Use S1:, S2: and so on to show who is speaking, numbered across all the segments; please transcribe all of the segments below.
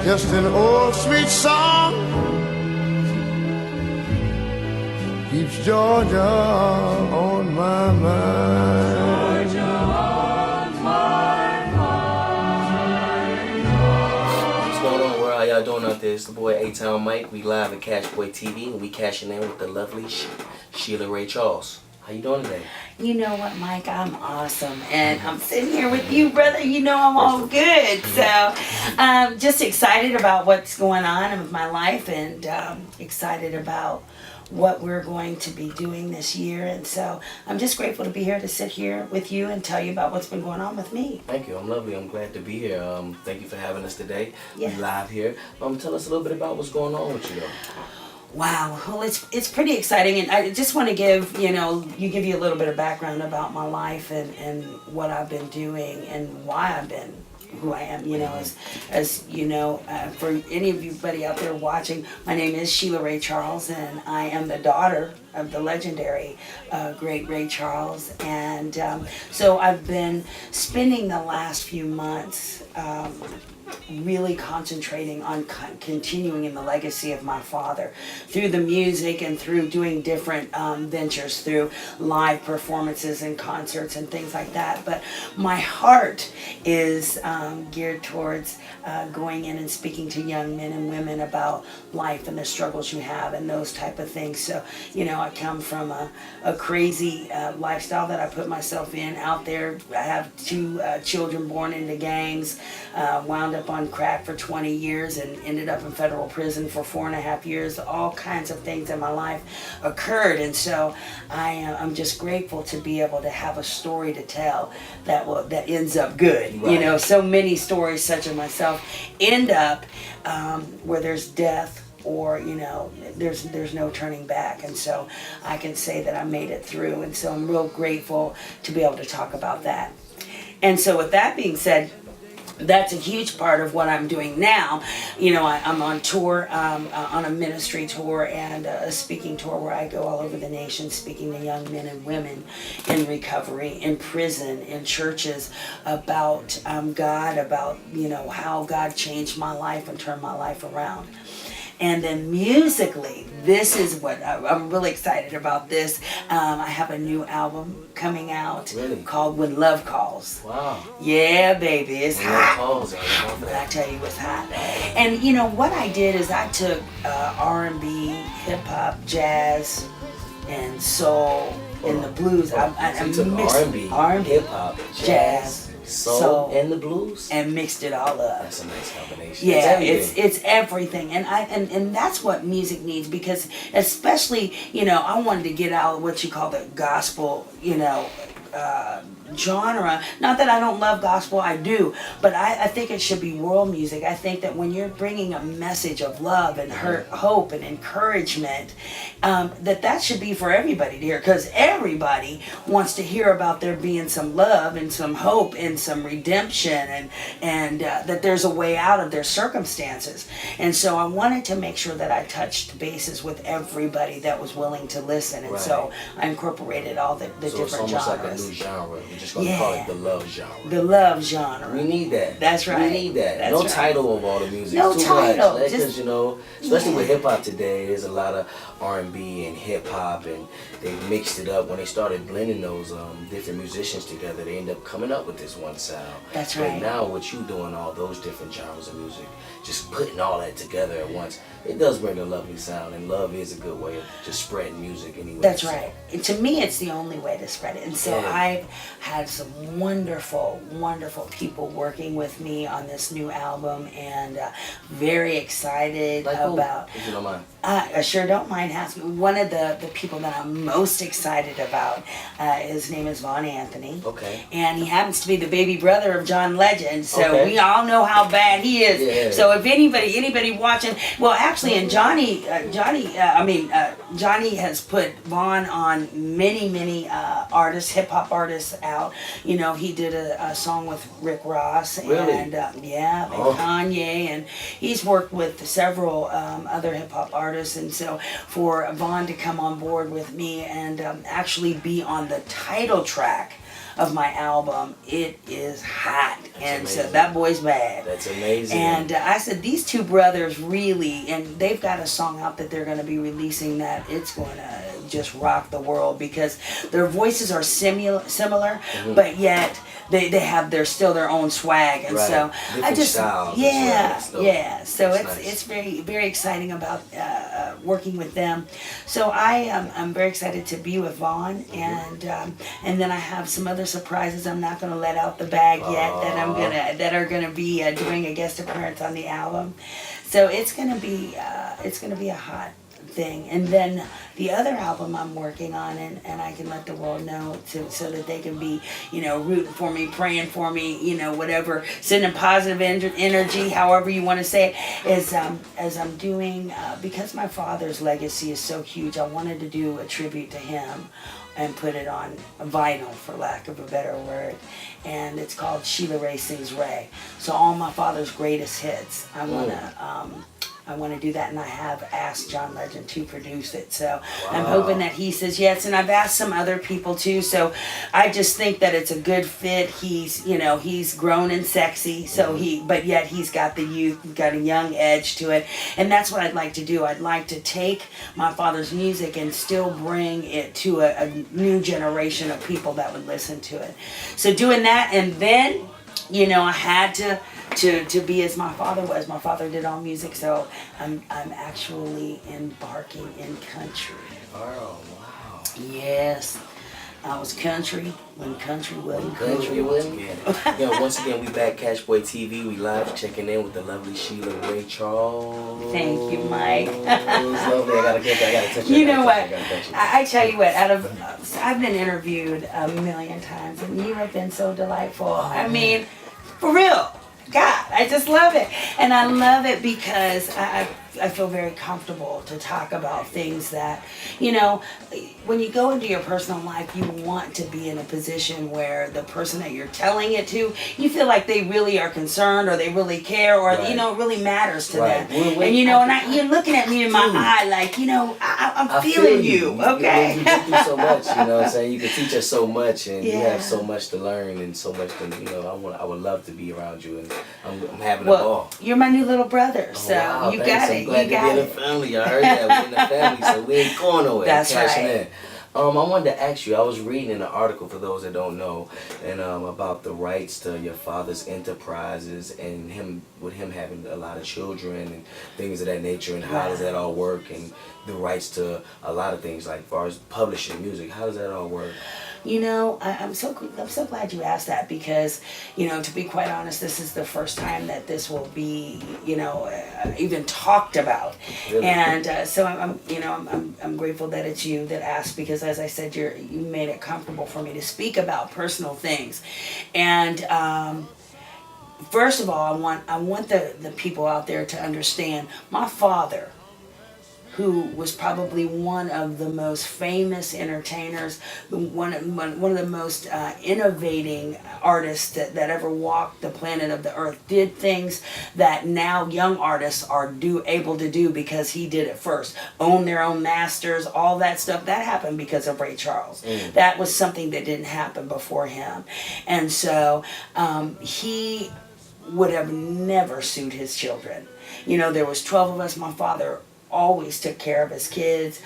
S1: just an old sweet song keeps Georgia on my mind. Georgia on my mind.
S2: What's going on? Where are y'all doing out there? It's the boy A-Town Mike. We live at Cashboy TV, and we cashing in with the lovely Sheila Ray Charles. How you doing today?
S3: You know what, Mike? I'm awesome, and I'm sitting here with you, brother. You know I'm all good. So, just excited about what's going on with my life, and excited about what we're going to be doing this year. And so, I'm just grateful to be here to sit here with you and tell you about what's been going on with me.
S2: Thank you. I'm lovely. I'm glad to be here. Thank you for having us today.
S3: Yes.
S2: We live here. Tell us a little bit about what's going on with you, though.
S3: Wow, well, it's pretty exciting, and I just want to give you a little bit of background about my life and what I've been doing and why I've been who I am. As you know, for anybody out there watching, my name is Sheila Ray Charles, and I am the daughter of the legendary great Ray Charles, and so I've been spending the last few months really concentrating on continuing in the legacy of my father through the music and through doing different ventures, through live performances and concerts and things like that. But my heart is geared towards going in and speaking to young men and women about life and the struggles you have and those type of things. So, I come from a crazy lifestyle that I put myself in out there. I have two children born into gangs, wound up on crack for 20 years and ended up in federal prison for 4.5 years. All kinds of things in my life occurred, and so I'm just grateful to be able to have a story to tell that ends up good. Right. So many stories such as myself end up where there's death, or there's no turning back, and so I can say that I made it through, and so I'm real grateful to be able to talk about that. And so with that being said, that's a huge part of what I'm doing now. I'm on tour, on a ministry tour and a speaking tour where I go all over the nation speaking to young men and women in recovery, in prison, in churches, about God, about how God changed my life and turned my life around. And then musically, this is what I'm really excited about. This I have a new album coming out called When Love Calls.
S2: Wow.
S3: Yeah, baby, it's hot.
S2: Calls,
S3: I tell you, it's hot. And what I did is I took R&B, hip hop, jazz, and soul, and the blues. I mixed
S2: R&B, hip hop, jazz, soul, and the blues,
S3: and mixed it all up.
S2: That's a nice combination.
S3: Yeah, it's everything, and that's what music needs, because especially I wanted to get out of what you call the gospel genre. Not that I don't love gospel, I do, but I think it should be world music. I think that when you're bringing a message of love and hope and encouragement, that should be for everybody to hear, because everybody wants to hear about there being some love and some hope and some redemption, and that there's a way out of their circumstances. And so I wanted to make sure that I touched bases with everybody that was willing to listen, and so I incorporated all the different genres.
S2: So it's almost like a new genre. We're just going to call it the love genre.
S3: The love genre.
S2: We need that.
S3: That's right.
S2: We need that.
S3: That's
S2: no
S3: right.
S2: title of all the music.
S3: No
S2: too
S3: title.
S2: Much. Because especially with hip hop today, there's a lot of R&B and hip hop, and they mixed it up. When they started blending those different musicians together, they end up coming up with this one sound.
S3: That's right.
S2: But now, what you doing, all those different genres of music, just putting all that together at once, it does bring a lovely sound, and love is a good way of just spreading music anyway.
S3: That's right. And to me, it's the only way to spread it. And so I've had some wonderful, wonderful people working with me on this new album, and very excited about.
S2: If you don't mind.
S3: I sure don't mind asking. One of the people that I'm most excited about, his name is Von Anthony.
S2: Okay.
S3: And he happens to be the baby brother of John Legend, so we all know how bad he is. Yeah. So if anybody watching, well, actually, and Johnny has put Von on many artists, hip hop artists out. He did a song with Rick Ross and and Kanye, and he's worked with several other hip hop artists. And so for Von to come on board with me and actually be on the title track of my album, it is hot. And
S2: amazing.
S3: so that boy's bad.
S2: That's amazing.
S3: And I said, these two brothers really, and they've got a song out that they're going to be releasing that it's going to just rock the world, because their voices are similar, but yet they're still their own swag. And
S2: Right.
S3: so
S2: Different
S3: I just,
S2: styles as
S3: yeah,
S2: well. That's dope.
S3: yeah. So
S2: That's
S3: it's
S2: nice.
S3: it's very, very exciting about working with them. So I'm very excited to be with Vaughn, and then I have some other surprises I'm not going to let out the bag yet that are gonna be doing a guest appearance on the album. So it's gonna be a hot thing. And then the other album I'm working on, and I can let the world know so that they can be, rooting for me, praying for me, whatever, sending positive energy, however you want to say it, is as I'm doing, because my father's legacy is so huge, I wanted to do a tribute to him and put it on vinyl, for lack of a better word. And it's called Sheila Ray Sings Ray. So all my father's greatest hits, I want to do that, and I have asked John Legend to produce it. So I'm hoping that he says yes, and I've asked some other people too. So I just think that it's a good fit. He's grown and sexy, so but yet he's got the youth, he's got a young edge to it, and that's what I'd like to do. I'd like to take my father's music and still bring it to a new generation of people that would listen to it. So doing that, and then, I had to be as my father was. My father did all music, so I'm actually embarking in country.
S2: Oh, wow.
S3: Yes, I was country when country wasn't
S2: Country
S3: country.
S2: once again. Once again, we back, Cashboy TV. We live checking in with the lovely Sheila Ray Charles.
S3: Thank you, Mike.
S2: It's lovely. I gotta touch it.
S3: You know what?
S2: I gotta touch it.
S3: I tell you what, I've been interviewed a million times, and you have been so delightful. I mean, for real. God, I just love it. And I love it because I feel very comfortable to talk about things that, when you go into your personal life, you want to be in a position where the person that you're telling it to, you feel like they really are concerned, or they really care, or,
S2: Right.
S3: it really matters to
S2: Right.
S3: them.
S2: Wait,
S3: And, you're looking at me in my eye like, I'm
S2: I
S3: feeling
S2: feel
S3: you, okay?
S2: You do so much, what I'm saying? You can teach us so much, and you
S3: Yeah.
S2: have so much to learn, and so much to, I would love to be around you, and I'm having a
S3: Well,
S2: ball.
S3: you're my new little brother, so
S2: Wow,
S3: you
S2: thanks.
S3: got
S2: I'm
S3: it.
S2: glad
S3: You
S2: to
S3: got
S2: be in
S3: it.
S2: the family. I heard that. We're in the family, so we ain't going nowhere.
S3: That's
S2: Cashing
S3: right.
S2: in. I wanted to ask you, I was reading an article, for those that don't know, and about the rights to your father's enterprises, and him having a lot of children and things of that nature, and how does that all work, and the rights to a lot of things, like as far as publishing music, how does that all work?
S3: I'm so glad you asked that, because, to be quite honest, this is the first time that this will be, even talked about.
S2: Really?
S3: And so I'm grateful that it's you that asked, because as I said, you made it comfortable for me to speak about personal things. And first of all, I want the people out there to understand my father, who was probably one of the most famous entertainers, one of the most innovating artists that ever walked the planet of the earth, did things that now young artists are able to do because he did it first. Own their own masters, all that stuff. That happened because of Ray Charles. That was something that didn't happen before him. And so he would have never sued his children. There was 12 of us. My father always took care of his kids.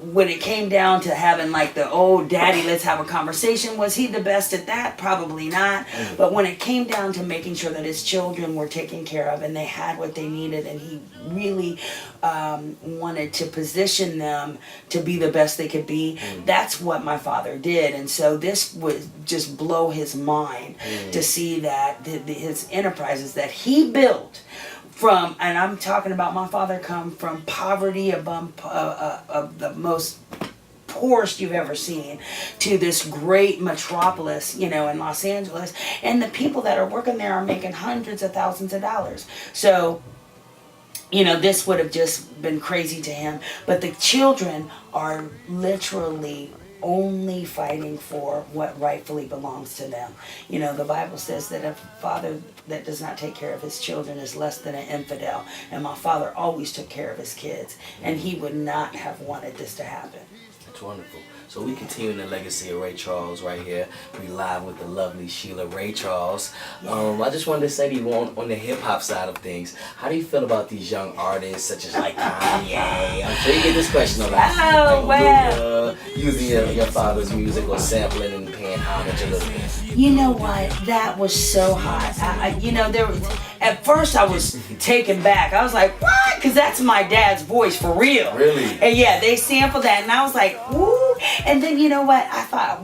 S3: When it came down to having like the old daddy, let's have a conversation, was he the best at that? Probably not. But when it came down to making sure that his children were taken care of and they had what they needed, and he really wanted to position them to be the best they could be, that's what my father did. And so this would just blow his mind to see that his enterprises that he built, and I'm talking about my father come from poverty of the most poorest you've ever seen, to this great metropolis, in Los Angeles, and the people that are working there are making hundreds of thousands of dollars. So, this would have just been crazy to him. But the children are literally only fighting for what rightfully belongs to them. The Bible says that a father that does not take care of his children is less than an infidel. And my father always took care of his kids, and he would not have wanted this to happen.
S2: That's wonderful. So we continue the legacy of Ray Charles right here. We live with the lovely Sheila Ray Charles. I just wanted to say to you on the hip hop side of things, how do you feel about these young artists such as like Kanye? I'm sure you get this question a lot.
S3: Oh,
S2: like,
S3: wow.
S2: using your father's music or sampling and paying homage a little bit.
S3: You know what? That was so hot. At first I was taken back. I was like, what? Because that's my dad's voice for real.
S2: Really?
S3: And yeah, they sampled that, and I was like, ooh. And then you know what? I thought,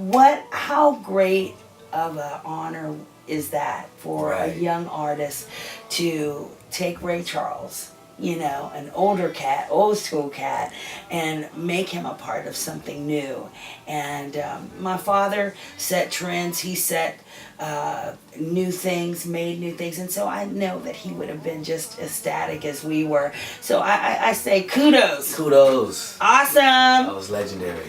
S3: how great of an honor is that for a young artist to take Ray Charles, an older cat, old school cat, and make him a part of something new. And my father set trends. He set new things, made new things, and so I know that he would have been just ecstatic as we were. So I say kudos.
S2: Kudos.
S3: Awesome.
S2: That was legendary.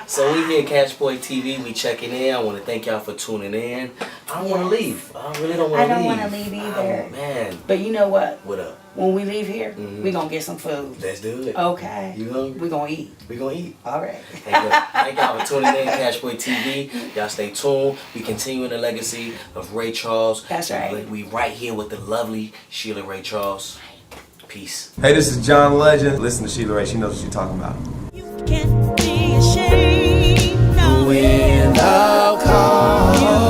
S2: So we here at Cash Boy TV, we checking in. I want to thank y'all for tuning in. I don't want to leave. I really don't want to leave.
S3: I don't want to leave either.
S2: Oh, man.
S3: But you know what?
S2: What up?
S3: When we leave here, we going to get some food.
S2: Let's do it.
S3: Okay.
S2: You hungry?
S3: We going to eat.
S2: We going to eat.
S3: All right.
S2: Thank y'all for tuning in, Cash Boy TV. Y'all stay tuned. We continuing the legacy of Ray Charles.
S3: That's right.
S2: We right here with the lovely Sheila Ray Charles. Peace.
S4: Hey, this is John Legend. Listen to Sheila Ray. She knows what she's talking about.
S5: You can't be ashamed. No.
S1: When thou comes